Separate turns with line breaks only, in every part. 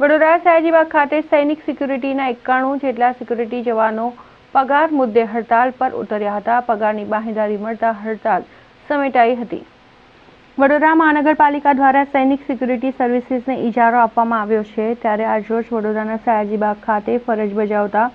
વડોદરા સયાજીબાગ ખાતે સૈનિક સિક્યુરિટીના 91 જેટલા સિક્યુરિટી જવાનો પગાર મુદ્દે હડતાલ પર ઉતર્યા હતા. પગારની બાંહેધરી મળતા હડતાલ સમેટાઈ હતી. વડોદરા મહાનગરપાલિકા દ્વારા સૈનિક સિક્યુરિટી સર્વિસીસને ઇજારો આપવામાં આવ્યો છે, ત્યારે આજરોજ વડોદરાના સયાજીબાગ ખાતે ફરજ બજાવતા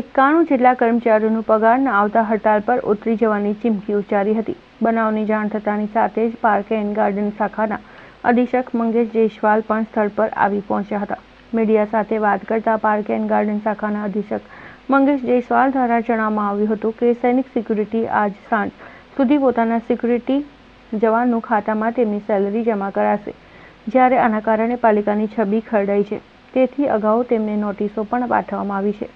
91 જેટલા કર્મચારીઓનું પગાર ન આવતા હડતાલ પર ઉતરી જવાની ચીમકી ઉચ્ચારી હતી. બનાવની જાણ થતાની સાથે જ પાર્ક એન્ડ ગાર્ડન શાખાના અધિક્ષક મંગેશ જયસ્વાલ પણ સ્થળ પર આવી પહોંચ્યા હતા. મીડિયા સાથે વાત કરતા પાર્ક એન્ડ ગાર્ડન શાખાના અધિક્ષક મંગેશ જયસ્વાલ દ્વારા જણાવવામાં આવ્યું હતું કે સૈનિક સિક્યુરિટી આજ સાંજ સુધી પોતાના સિક્યુરિટી જવાનનું ખાતામાં તેમની સેલરી જમા કરાશે, જ્યારે આના કારણે પાલિકાની છબી ખરડાઈ છે. તેથી અગાઉ તેમને નોટિસો પણ પાઠવવામાં આવી છે.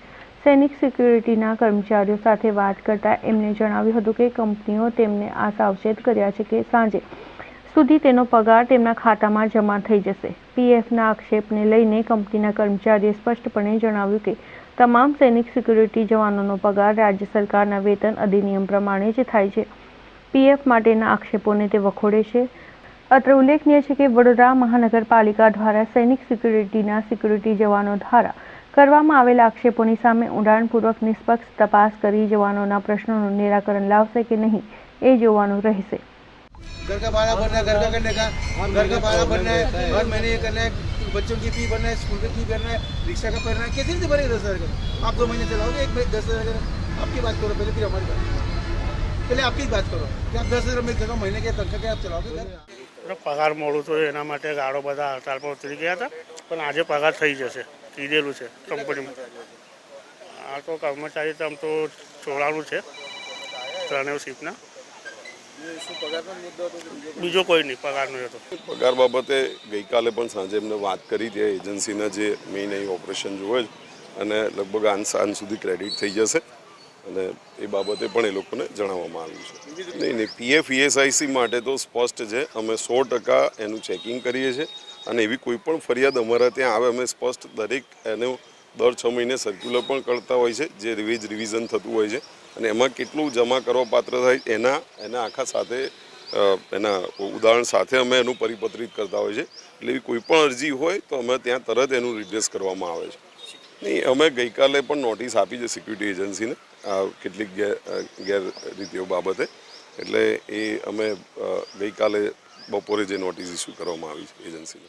સૈનિક સિક્યુરિટીના કર્મચારીઓ સાથે વાત કરતા એમને જણાવ્યું હતું કે કંપનીઓ તેમને આ સાવચેત કર્યા છે કે સાંજે સુધી તેનો પગાર તેમના ખાતામાં જમા થઈ જશે. પીએફના આક્ષેપને લઈને કંપનીના કર્મચારીએ સ્પષ્ટપણે જણાવ્યું કે તમામ સૈનિક સિક્યુરિટી જવાનોનો પગાર રાજ્ય સરકારના વેતન અધિનિયમ પ્રમાણે જ થાય છે. પીએફ માટેના આક્ષેપોને તે વખોડે છે. અત્રે ઉલ્લેખનીય છે કે વડોદરા મહાનગરપાલિકા દ્વારા સૈનિક સિક્યુરિટીના સિક્યુરિટી જવાનો દ્વારા કરવામાં આવેલા આક્ષેપોની સામે ઊંડાણપૂર્વક નિષ્પક્ષ તપાસ કરી જવાનોના પ્રશ્નોનું નિરાકરણ લાવશે કે નહીં એ જોવાનું રહેશે.
घर का भाड़ा भरना है, घर का करने का, घर का भाड़ा भरना है, हर महीने ये करना है, बच्चों की फी भरना है, स्कूल की फी भरना है, रिक्शा का भरना है, कैसे नहीं भरेगा 10,000 का? आप 2 महीने चलाओगे, एक महीने 10,000 का? आपकी बात करो पहले, फिर हमारी बात. पहले आपकी बात करो कि आप 10,000 में चलो, महीने के तनख्वाह के आप चलाओगे घर?
પગાર મોડું તો એના માટે ગાળો બધા હડતાલ પર ઉતરી ગયા હતા, પણ આજે પગાર થઈ જશે, કીધેલું છે કંપનીમાં. આ તો કર્મચારી તમ તો ચોળાનું છે, ત્રણેય શિફ્ટના. બીજો કોઈ નહીં, પગારનો હતો.
પગાર બાબતે ગઈકાલે પણ સાંજે એમને વાત કરી હતી. એજન્સીના જે મેઇન અહીં ઓપરેશન જોવે છે અને લગભગ સાંજ સુધી ક્રેડિટ થઈ જશે અને એ બાબતે પણ એ લોકોને જણાવવામાં આવ્યું છે. નહીં, પીએફ ઈએસઆઈસી માટે તો સ્પષ્ટ છે, અમે 100% એનું ચેકિંગ કરીએ છીએ અને એવી કોઈ પણ ફરિયાદ અમારા ત્યાં આવે અમે સ્પષ્ટ દરેક એનું દર 6 મહિને સર્ક્યુલર પણ કરતા હોય છે, જે રિવિઝન થતું હોય છે અને એમાં કેટલું જમા કરવા પાત્ર થાય એના આખા સાથે એના ઉદાહરણ સાથે અમે એનું પરિપત્રિત કરતા હોય છે. એટલે એવી કોઈ પણ અરજી હોય તો અમે ત્યાં તરત એનું રિડ્રેસ કરવામાં આવે છે. નહીં, અમે ગઈકાલે પણ નોટિસ આપી છે સિક્યુરિટી એજન્સીને કેટલીક ગેરરીતિઓ બાબતે. એટલે એ અમે ગઈકાલે બપોરે જે નોટિસ ઇસ્યુ કરવામાં આવી છે એજન્સીને.